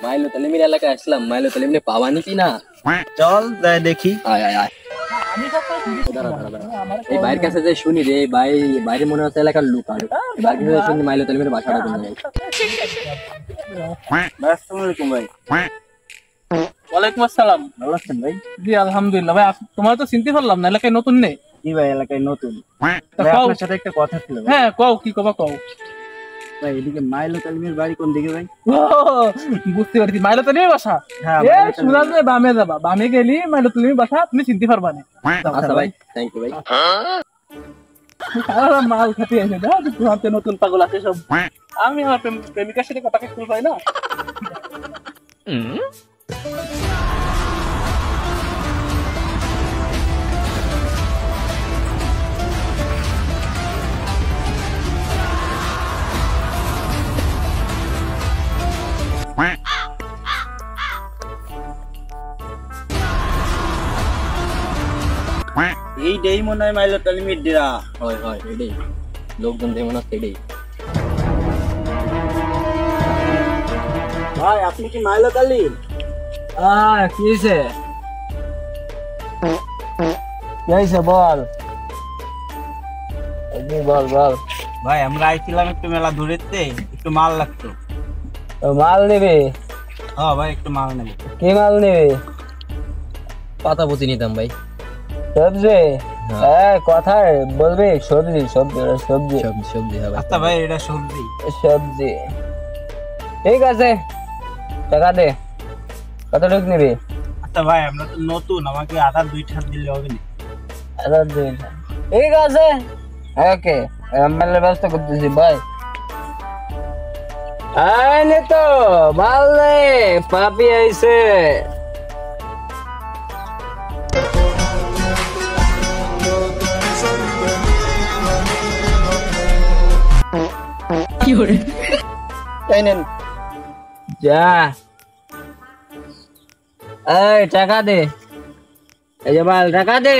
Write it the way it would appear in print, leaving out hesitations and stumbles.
মাইলো তালিমের এলাকায় আসলাম, মাইলো তালিমে পাওয়া নাকি না? চল যাই দেখি। আয় আয় আয়, এই ভাইয়ের কাছে যে শুনি রে ভাই, বাইরে মনে হচ্ছে এলাকার লোক আর বাইরে কাছে শুনি মাইলো তালিমের বাসাটা কোন জায়গায়। আসসালামু আলাইকুম ভাই। ওয়ালাইকুম আসসালাম। ভালো আছেন ভাই? জি আলহামদুলিল্লাহ ভাই, তোমার তো চিনতে পারলাম না, এলাকায় নতুন নেই। জি ভাই, এলাকায় নতুন। তা ভাই কও। আপনার সাথে একটা কথা ছিল ভাই। হ্যাঁ কও, কি কবা কও। ভাই এদিকে মাইলো তালিমের বাড়ি কোন দিকে ভাই? ও, বুঝতে পারছি, মাইলতলির বাসা। হ্যাঁ, এ মাইলতলী। সুরাজ রে বামে যাবা, বামে গেলি মাইলতলির বাসা, তুমি চিনতে পারবা না। আচ্ছা ভাই, থ্যাংক ইউ ভাই। সারা মাল খাতে আছে না, তুই নতুন পাগল আছে সব। আমি আমার প্রেমিকার সাথে কথা খুল পাই না। এই ডেই মনে হয় মাইলো তালিমের ডেরা। হয় হয়, এটাই লোকজন যেমন আছে এটাই। ভাই আপনি কি মাইলো তালিম? কি হয়েছে? কি হয়েছে বল। বল বল। ভাই আমরা আইছিলাম একটু মেলা দূরেতে, একটু মাল লাগতো। মাল নেবে? হ্যাঁ ভাই, একটু মাল নেব। কি মাল নেবে? পাতা পুঁতি নিতাম ভাই। সবজি? হ্যাঁ, কথায় বলবি সবজি সবজি সবজি সবজি সবজি হবে। আচ্ছা ভাই, এটা সবজি। সবজি ঠিক আছে, টাকা দে। কতটুকু নিবি? আচ্ছা ভাই, আমরা তো নতুন, আমাকে আধার 2 হাত দিলে হবে না? আদার দিন, ঠিক আছে ওকে, আমরা ব্যবস্থা করতেছি ভাই। আইনে তো মাল নে, পাপি আইছে। কি করে? এই নেন। যা, এই টাকা দে। এই যে মাল, টাকা দে।